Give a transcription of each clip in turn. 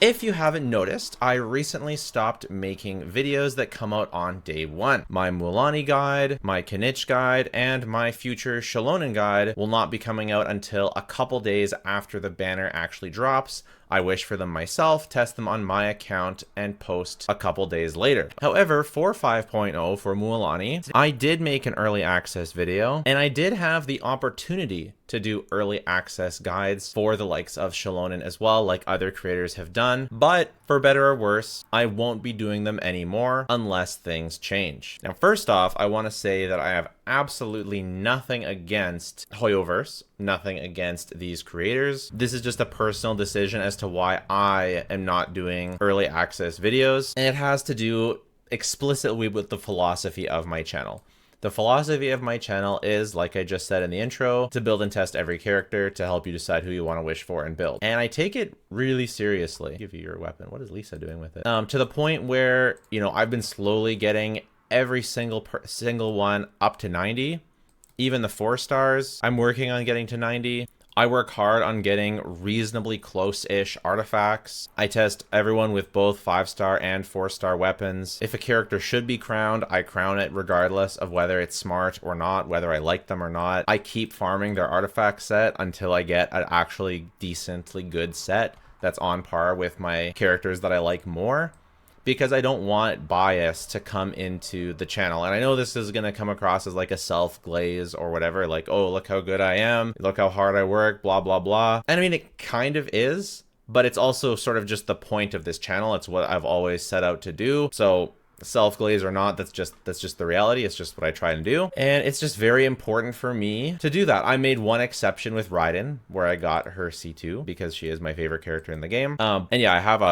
If you haven't noticed, I recently stopped making videos that come out on day one. My Mulan guide, my Keqing guide, and my future Xiaolonen guide will not be coming out until a couple days after the banner actually drops. I wish for them myself, test them on my account, and post a couple days later. However, for 5.0 for Mulan, I did make an early access video, and I did have the opportunity to do early access guides for the likes of Xiaolonen as well, like other creators have done. But for better or worse, I won't be doing them anymore unless things change. Now, first off, I want to say that I have absolutely nothing against Hoyoverse, nothing against these creators. This is just a personal decision as to why I am not doing early access videos, and it has to do explicitly with the philosophy of my channel. The philosophy of my channel is, like I just said in the intro, to build and test every character to help you decide who you want to wish for and build. And I take it really seriously. Give you your weapon. What is Lisa doing with it? To the point where, you know, I've been slowly getting every single one up to 90. Even the 4 stars, I'm working on getting to 90. I work hard on getting reasonably close-ish artifacts. I test everyone with both 5-star and 4-star weapons. If a character should be crowned, I crown it regardless of whether it's smart or not, whether I like them or not. I keep farming their artifact set until I get an actually decently good set that's on par with my characters that I like more, because I don't want bias to come into the channel. And I know this is going to come across as like a self-glaze or whatever, like, oh, look how good I am, look how hard I work, blah, blah, blah. And I mean, it kind of is, but it's also sort of just the point of this channel. It's what I've always set out to do. So self-glaze or not, that's just the reality. It's just what I try and do, and it's just very important for me to do that. I made one exception with Raiden, where I got her C2 because she is my favorite character in the game. And yeah, I have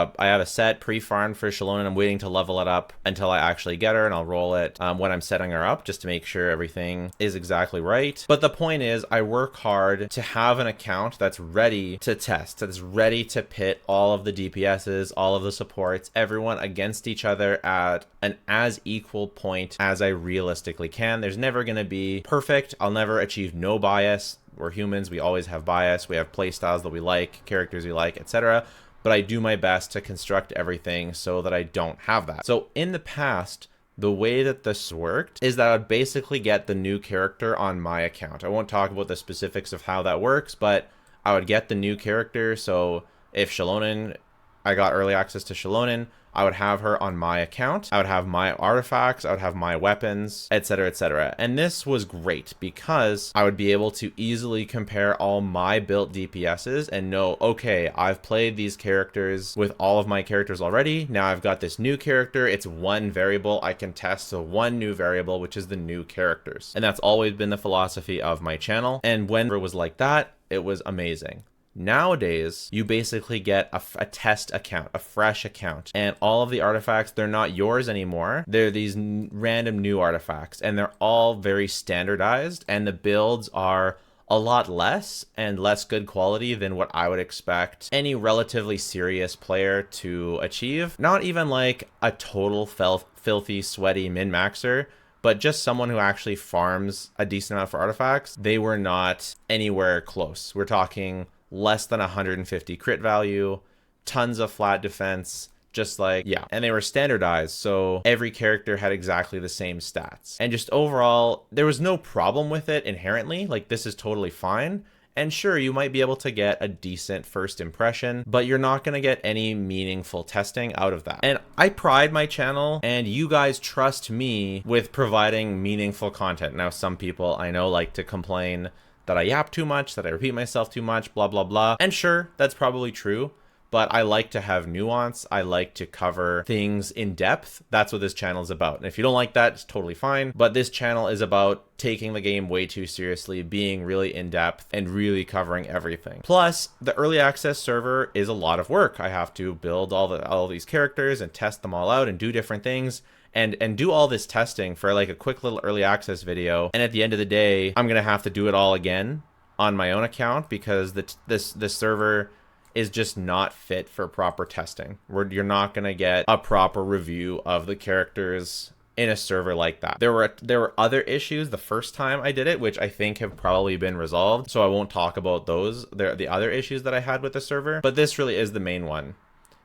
a set pre-farmed for Xiaolonen. I'm waiting to level it up until I actually get her, and I'll roll it when I'm setting her up, just to make sure everything is exactly right. But the point is, I work hard to have an account that's ready to test, that's ready to pit all of the DPSs, all of the supports, everyone against each other at an as equal point as I realistically can. There's never going to be perfect. I'll never achieve no bias. We're humans. We always have bias. We have play styles that we like, characters we like, etc. But I do my best to construct everything so that I don't have that. So in the past, the way that this worked is that I'd basically get the new character on my account. I won't talk about the specifics of how that works, but I would get the new character. So if Xiaolonen, I got early access to Xiaolonen, I would have her on my account. I would have my artifacts. I would have my weapons, etc., etc. And this was great because I would be able to easily compare all my built DPSs and know, okay, I've played these characters with all of my characters already. Now I've got this new character. It's one variable I can test. So one new variable, which is the new characters. And that's always been the philosophy of my channel. And when it was like that, it was amazing. Nowadays, you basically get a test account, a fresh account, and all of the artifacts, they're not yours anymore. They're these random new artifacts, and they're all very standardized, and the builds are a lot less and less good quality than what I would expect any relatively serious player to achieve. Not even like a total filthy, sweaty min-maxer, but just someone who actually farms a decent amount for artifacts. They were not anywhere close. We're talking less than 150 crit value, tons of flat defense, just like, yeah. And they were standardized, so every character had exactly the same stats. And just overall, there was no problem with it inherently. Like, this is totally fine. And sure, you might be able to get a decent first impression, but you're not going to get any meaningful testing out of that. And I pride my channel, and you guys trust me with providing meaningful content. Now, some people I know like to complain that I yap too much, that I repeat myself too much, blah, blah, blah. And sure, that's probably true, but I like to have nuance. I like to cover things in depth. That's what this channel is about. And if you don't like that, it's totally fine. But this channel is about taking the game way too seriously, being really in depth, and really covering everything. Plus, the early access server is a lot of work. I have to build all these characters and test them all out and do different things. And do all this testing for like a quick little early access video. And at the end of the day, I'm going to have to do it all again on my own account because this server is just not fit for proper testing. You're not going to get a proper review of the characters in a server like that. There were other issues the first time I did it, which I think have probably been resolved. So I won't talk about those. The other issues that I had with the server, but this really is the main one.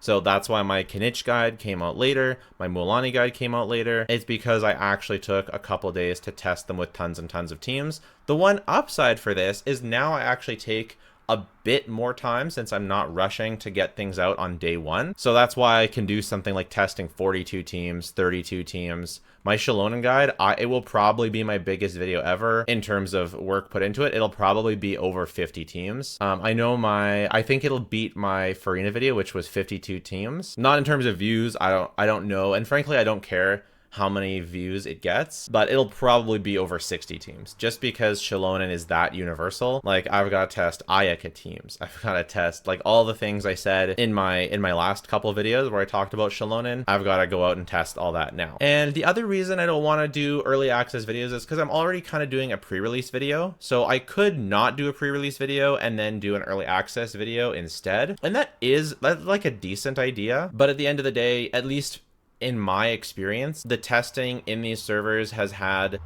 So that's why my Keqing guide came out later, my Mualani guide came out later. It's because I actually took a couple days to test them with tons and tons of teams. The one upside for this is now I actually take a bit more time since I'm not rushing to get things out on day one. So that's why I can do something like testing 42 teams, 32 teams. My Xiaolonen guide, it will probably be my biggest video ever in terms of work put into it. It'll probably be over 50 teams. I think it'll beat my Farina video, which was 52 teams. Not in terms of views, I don't know. And frankly, I don't care how many views it gets, but it'll probably be over 60 teams just because Xiaolonen is that universal. Like, I've got to test ayaka teams. I've got to test like all the things I said in my last couple of videos where I talked about Xiaolonen. I've got to go out and test all that now. And the other reason I don't want to do early access videos is because I'm already kind of doing a pre-release video. So I could not do a pre-release video and then do an early access video instead. And that's like a decent idea. But at the end of the day, at least in my experience, the testing in these servers has had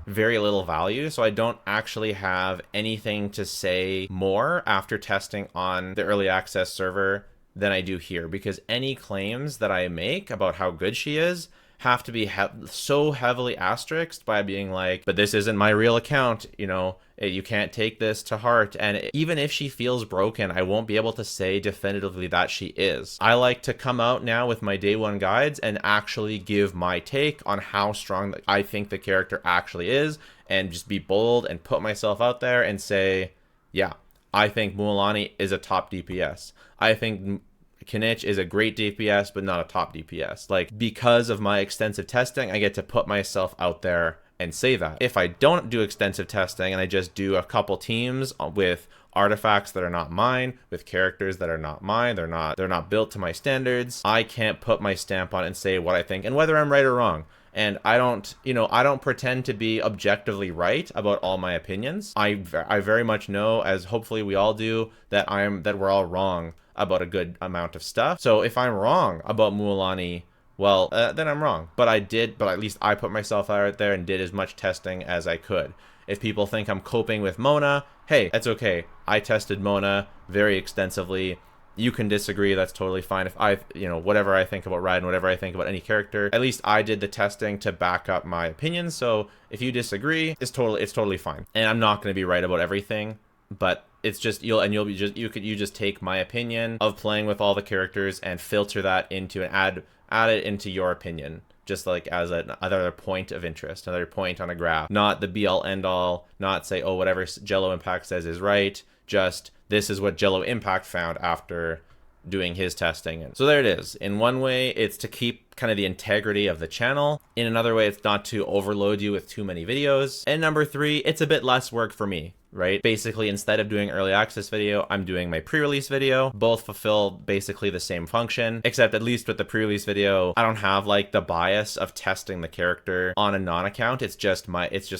very little value, so I don't actually have anything to say more after testing on the early access server than I do here, because any claims that I make about how good she is have to be so heavily asterisked by being like, but this isn't my real account, you know, you can't take this to heart. And even if she feels broken, I won't be able to say definitively that she is. I like to come out now with my day one guides and actually give my take on how strong I think the character actually is, and just be bold and put myself out there and say, yeah, I think Mualani is a top DPS. I think Keqing is a great DPS, but not a top DPS. Like, because of my extensive testing, I get to put myself out there and say that. If I don't do extensive testing and I just do a couple teams with artifacts that are not mine, with characters that are not mine, they're not built to my standards, I can't put my stamp on it and say what I think and whether I'm right or wrong. And I don't pretend to be objectively right about all my opinions. I very much know, as hopefully we all do, that we're all wrong about a good amount of stuff. So if I'm wrong about Mualani, well, then I'm wrong. But at least I put myself out there and did as much testing as I could. If people think I'm coping with Mona, hey, that's okay. I tested Mona very extensively. You can disagree, that's totally fine. If whatever I think about Raiden, whatever I think about any character, at least I did the testing to back up my opinions. So if you disagree, it's totally fine. And I'm not going to be right about everything, but it's just you just take my opinion of playing with all the characters and filter that into and add it into your opinion, just like as another point of interest, another point on a graph, not the be all end all, not say, oh, whatever Jello Impact says is right, just this is what Jello Impact found after doing his testing. And so there it is. In one way, it's to keep kind of the integrity of the channel. In another way, it's not to overload you with too many videos. And number three, it's a bit less work for me, right? Basically, instead of doing early access video, I'm doing my pre-release video. Both fulfill basically the same function, except at least with the pre-release video, I don't have like the bias of testing the character on a non-account. It's just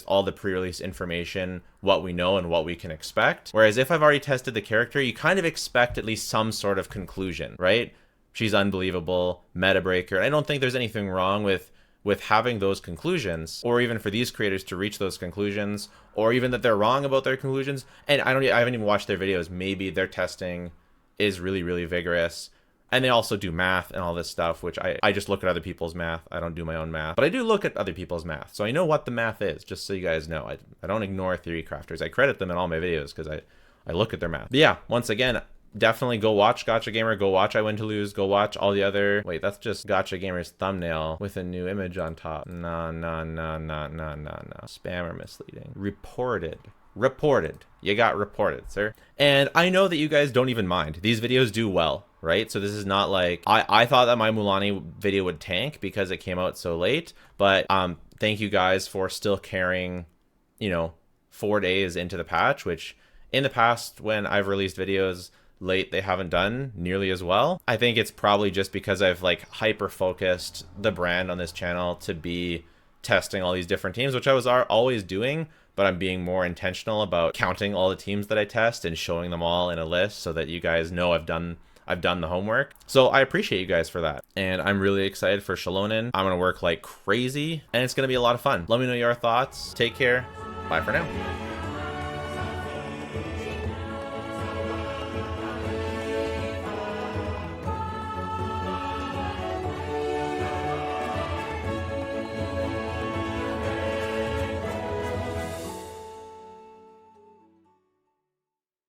all the pre-release information, what we know and what we can expect. Whereas if I've already tested the character, you kind of expect at least some sort of conclusion, right? She's unbelievable, meta breaker. I don't think there's anything wrong with having those conclusions, or even for these creators to reach those conclusions, or even that they're wrong about their conclusions. And I haven't even watched their videos. Maybe their testing is really, really vigorous. And they also do math and all this stuff, which I just look at other people's math. I don't do my own math, but I do look at other people's math. So I know what the math is, just so you guys know. I don't ignore theory crafters. I credit them in all my videos because I look at their math. But yeah, once again, definitely go watch Gotcha Gamer, go watch I Win to Lose, go watch all the other... Wait, that's just Gotcha Gamer's thumbnail with a new image on top. No. Spam or misleading. Reported. You got reported, sir. And I know that you guys don't even mind. These videos do well, right? So this is not like... I thought that my Mualani video would tank because it came out so late, but thank you guys for still caring, 4 days into the patch, which in the past when I've released videos late, they haven't done nearly as well. I think it's probably just because I've like hyper focused the brand on this channel to be testing all these different teams, which I was always doing, but I'm being more intentional about counting all the teams that I test and showing them all in a list so that you guys know I've done the homework. So I appreciate you guys for that. And I'm really excited for Xiaolonen. I'm gonna work like crazy and it's gonna be a lot of fun. Let me know your thoughts. Take care. Bye for now.